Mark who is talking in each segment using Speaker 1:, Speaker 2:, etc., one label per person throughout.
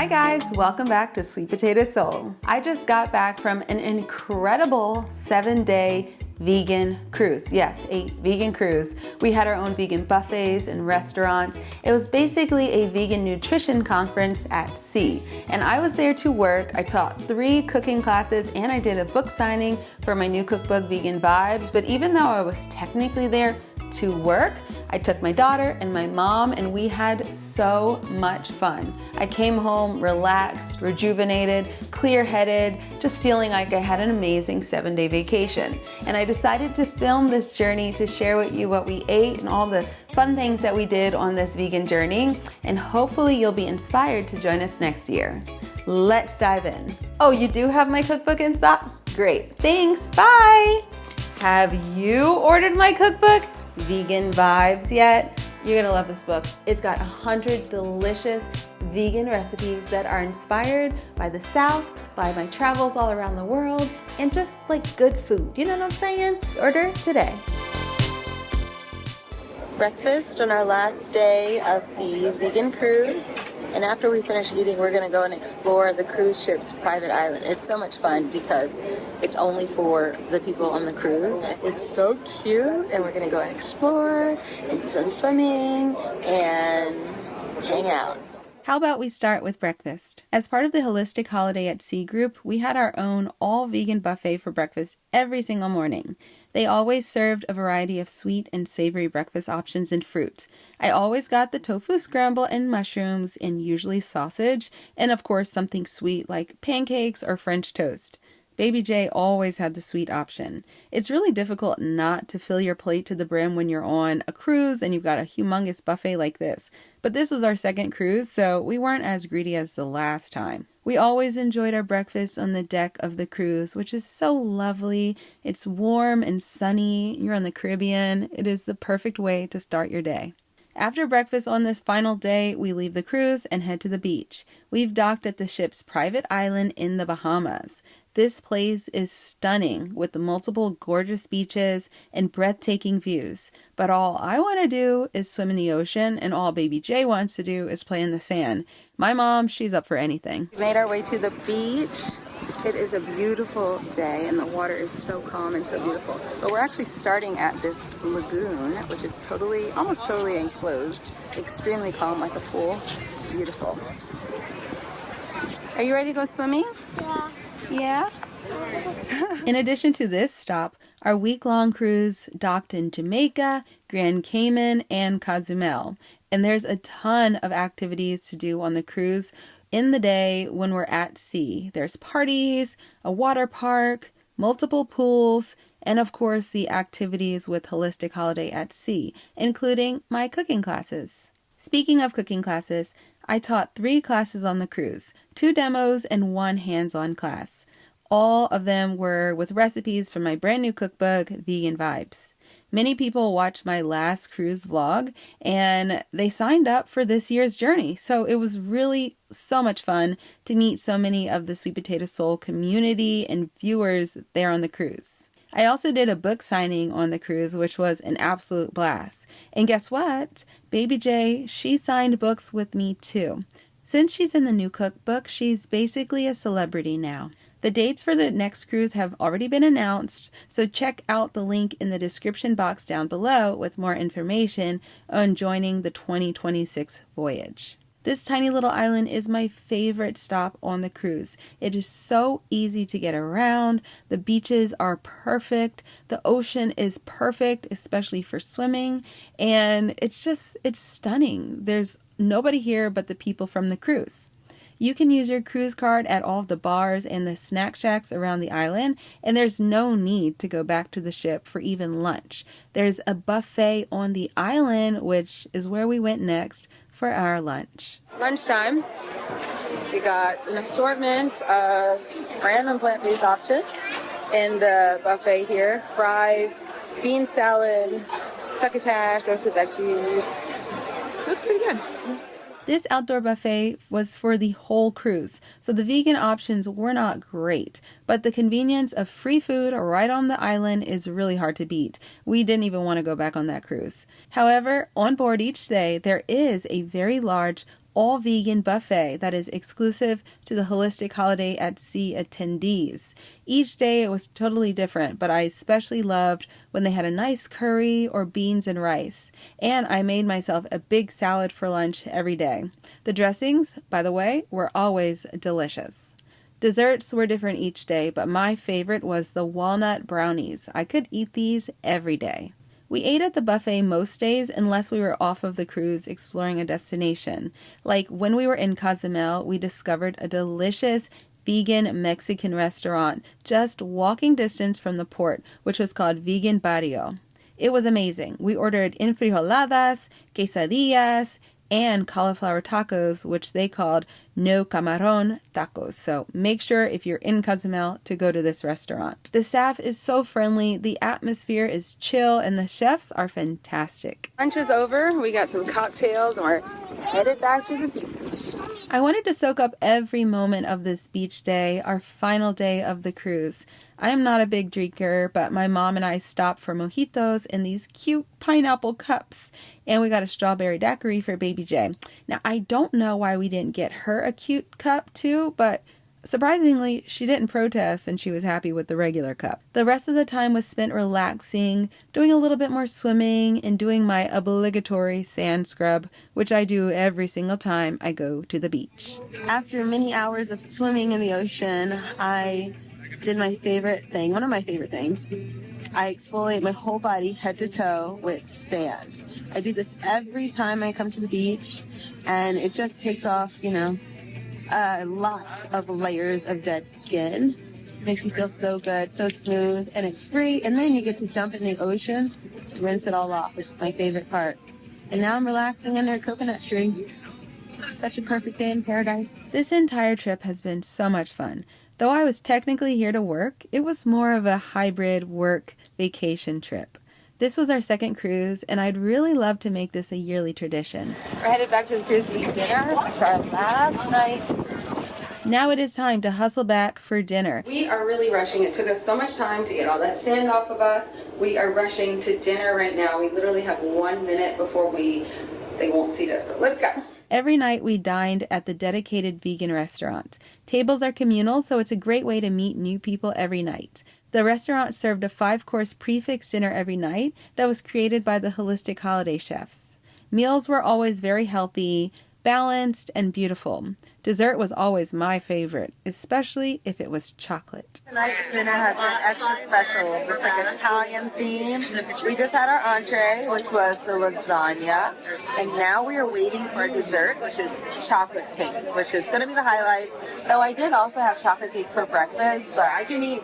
Speaker 1: Hi guys, welcome back to Sweet Potato Soul. I just got back from an incredible 7-day vegan cruise. Yes, a vegan cruise. We had our own vegan buffets and restaurants. It was basically a vegan nutrition conference at sea. And I was there to work. I taught 3 cooking classes and I did a book signing for my new cookbook, Vegan Vibes. But even though I was technically there to work, I took my daughter and my mom and we had so much fun. I came home relaxed, rejuvenated, clear-headed, just feeling like I had an amazing 7-day vacation. And I decided to film this journey to share with you what we ate and all the fun things that we did on this vegan journey. And hopefully you'll be inspired to join us next year. Let's dive in. Oh, you do have my cookbook in stock? Great, thanks, bye. Have you ordered my cookbook, Vegan Vibes, yet? You're gonna love this book. It's got 100 delicious vegan recipes that are inspired by the South, by my travels all around the world, and just like good food. You know what I'm saying? Order today. Breakfast on our last day of the vegan cruise. And after we finish eating, we're gonna go and explore the cruise ship's private island. It's so much fun because it's only for the people on the cruise. It's so cute, and we're gonna go and explore and do some swimming and hang out. How about we start with breakfast? As part of the Holistic Holiday at Sea group, we had our own all-vegan buffet for breakfast every single morning. They always served a variety of sweet and savory breakfast options and fruit. I always got the tofu scramble and mushrooms and usually sausage, and of course something sweet like pancakes or French toast. Baby J always had the sweet option. It's really difficult not to fill your plate to the brim when you're on a cruise and you've got a humongous buffet like this. But this was our second cruise, so we weren't as greedy as the last time. We always enjoyed our breakfast on the deck of the cruise, which is so lovely. It's warm and sunny. You're on the Caribbean. It is the perfect way to start your day. After breakfast on this final day, we leave the cruise and head to the beach. We've docked at the ship's private island in the Bahamas. This place is stunning with the multiple gorgeous beaches and breathtaking views. But all I want to do is swim in the ocean, and all Baby J wants to do is play in the sand. My mom, she's up for anything. We made our way to the beach. It is a beautiful day and the water is so calm and so beautiful. But we're actually starting at this lagoon, which is almost totally enclosed, extremely calm like a pool. It's beautiful. Are you ready to go swimming?
Speaker 2: Yeah.
Speaker 1: Yeah? In addition to this stop, our week-long cruise docked in Jamaica, Grand Cayman, and Cozumel. And there's a ton of activities to do on the cruise in the day when we're at sea. There's parties, a water park, multiple pools, and of course the activities with Holistic Holiday at Sea, including my cooking classes. Speaking of cooking classes, I taught 3 classes on the cruise, 2 demos and 1 hands-on class. All of them were with recipes from my brand new cookbook, Vegan Vibes. Many people watched my last cruise vlog and they signed up for this year's journey. So it was really so much fun to meet so many of the Sweet Potato Soul community and viewers there on the cruise. I also did a book signing on the cruise, which was an absolute blast. And guess what? Baby J, she signed books with me too. Since she's in the new cookbook, she's basically a celebrity now. The dates for the next cruise have already been announced, so check out the link in the description box down below with more information on joining the 2026 voyage. This tiny little island is my favorite stop on the cruise. It is so easy to get around. The beaches are perfect. The ocean is perfect, especially for swimming. And it's stunning. There's nobody here but the people from the cruise. You can use your cruise card at all of the bars and the snack shacks around the island, and there's no need to go back to the ship for even lunch. There's a buffet on the island, which is where we went next for our lunch. Lunchtime, we got an assortment of random plant-based options in the buffet here. Fries, bean salad, succotash, roasted veggies. Looks pretty good. This outdoor buffet was for the whole cruise, so the vegan options were not great, but the convenience of free food right on the island is really hard to beat. We didn't even want to go back on that cruise. However, on board each day, there is a very large all-vegan buffet that is exclusive to the Holistic Holiday at Sea attendees. Each day it was totally different, but I especially loved when they had a nice curry or beans and rice. And I made myself a big salad for lunch every day. The dressings, by the way, were always delicious. Desserts were different each day, but my favorite was the walnut brownies. I could eat these every day. We ate at the buffet most days unless we were off of the cruise exploring a destination. Like when we were in Cozumel, we discovered a delicious vegan Mexican restaurant just walking distance from the port, which was called Vegan Barrio. It was amazing. We ordered enfrijoladas, quesadillas, and cauliflower tacos, which they called no camarón tacos. So make sure if you're in Cozumel to go to this restaurant. The staff is so friendly, the atmosphere is chill, and the chefs are fantastic. Lunch is over. We got some cocktails and we're headed back to the beach. I wanted to soak up every moment of this beach day, our final day of the cruise. I am not a big drinker, but my mom and I stopped for mojitos in these cute pineapple cups, and we got a strawberry daiquiri for Baby J. Now, I don't know why we didn't get her a cute cup too, but surprisingly, she didn't protest and she was happy with the regular cup. The rest of the time was spent relaxing, doing a little bit more swimming, and doing my obligatory sand scrub, which I do every single time I go to the beach. After many hours of swimming in the ocean, I did my favorite thing, one of my favorite things. I exfoliate my whole body head to toe with sand. I do this every time I come to the beach, and it just takes off, a lot of layers of dead skin. Makes you feel so good, so smooth, and it's free. And then you get to jump in the ocean to rinse it all off, which is my favorite part. And now I'm relaxing under a coconut tree. It's such a perfect day in paradise. This entire trip has been so much fun. Though I was technically here to work, it was more of a hybrid work-vacation trip. This was our second cruise, and I'd really love to make this a yearly tradition. We're headed back to the cruise to eat dinner. It's our last night. Now it is time to hustle back for dinner. We are really rushing. It took us so much time to get all that sand off of us. We are rushing to dinner right now. We literally have 1 minute before they won't seat us. So let's go. Every night we dined at the dedicated vegan restaurant. Tables are communal, so it's a great way to meet new people every night. The restaurant served a 5-course prix dinner every night that was created by the Holistic Holiday chefs. Meals were always very healthy, balanced, and beautiful. Dessert was always my favorite, especially if it was chocolate. Tonight's dinner has been extra special. It's like Italian theme. We just had our entree, which was the lasagna, and now we are waiting for dessert, which is chocolate cake, which is going to be the highlight. Though I did also have chocolate cake for breakfast, but I can eat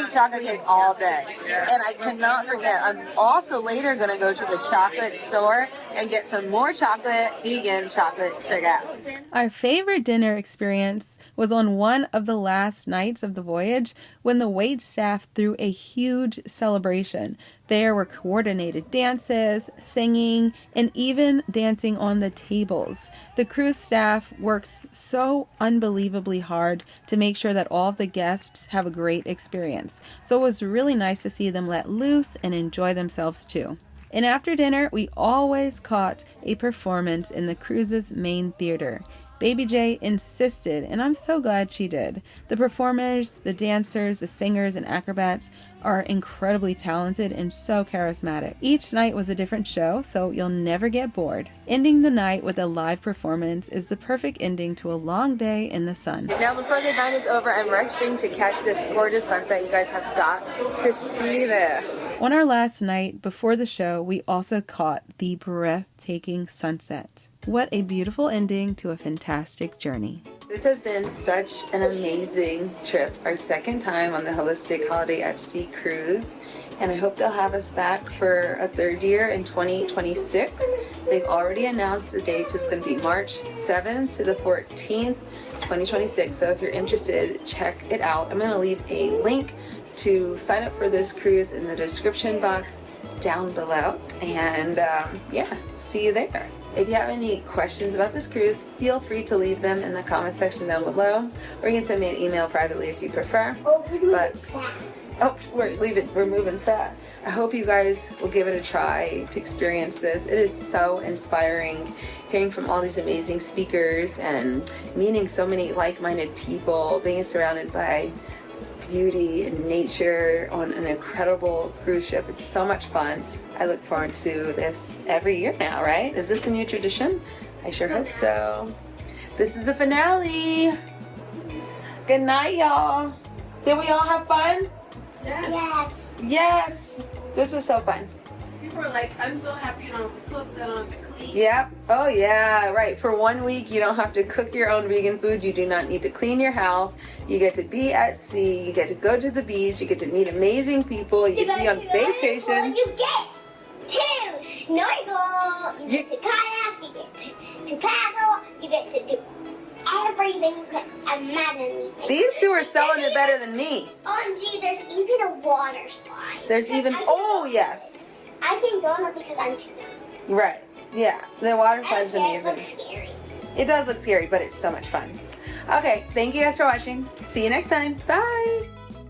Speaker 1: chocolate cake all day. And I cannot forget, I'm also later going to go to the chocolate store and get some more chocolate, vegan chocolate to go. Our favorite dinner experience was on one of the last nights of the voyage when the wait staff threw a huge celebration. There were coordinated dances, singing, and even dancing on the tables. The cruise staff works so unbelievably hard to make sure that all of the guests have a great experience. So it was really nice to see them let loose and enjoy themselves too. And after dinner, we always caught a performance in the cruise's main theater. Baby J insisted, and I'm so glad she did. The performers, the dancers, the singers, and acrobats are incredibly talented and so charismatic. Each night was a different show, so you'll never get bored. Ending the night with a live performance is the perfect ending to a long day in the sun. Now, before the night is over, I'm rushing to catch this gorgeous sunset. You guys have got to see this. On our last night before the show, we also caught the breathtaking sunset. What a beautiful ending to a fantastic journey. This has been such an amazing trip. Our second time on the Holistic Holiday at Sea cruise. And I hope they'll have us back for a third year in 2026. They've already announced the date. It's going to be March 7th to the 14th, 2026. So if you're interested, check it out. I'm going to leave a link to sign up for this cruise in the description box down below. And yeah, see you there. If you have any questions about this cruise, feel free to leave them in the comment section down below, or you can send me an email privately if you prefer.
Speaker 2: Oh, we're moving fast.
Speaker 1: Oh, we're moving fast. I hope you guys will give it a try to experience this. It is so inspiring, hearing from all these amazing speakers and meeting so many like-minded people, being surrounded by beauty and nature on an incredible cruise ship. It's so much fun. I look forward to this every year now, right? Is this a new tradition? I sure hope so. This is the finale. Good night, y'all. Did we all have fun?
Speaker 2: Yes.
Speaker 1: Yes. This is so fun.
Speaker 3: People are like, I'm so happy you don't have to cook, I don't have to clean.
Speaker 1: Yep. Oh yeah, right. For 1 week, you don't have to cook your own vegan food. You do not need to clean your house. You get to be at sea. You get to go to the beach. You get to meet amazing people. You get to be on vacation.
Speaker 2: You get to snorkel. You get to kayak. You get to paddle. You get to do everything you can imagine.
Speaker 1: These two are selling it better than me.
Speaker 2: OMG, there's even a water slide.
Speaker 1: There's even, oh yes.
Speaker 2: I can go on it because I'm too young.
Speaker 1: Right. Yeah. The water slide is
Speaker 2: It
Speaker 1: amazing.
Speaker 2: looks scary.
Speaker 1: It does look scary, but it's so much fun. Okay. Thank you guys for watching. See you next time. Bye.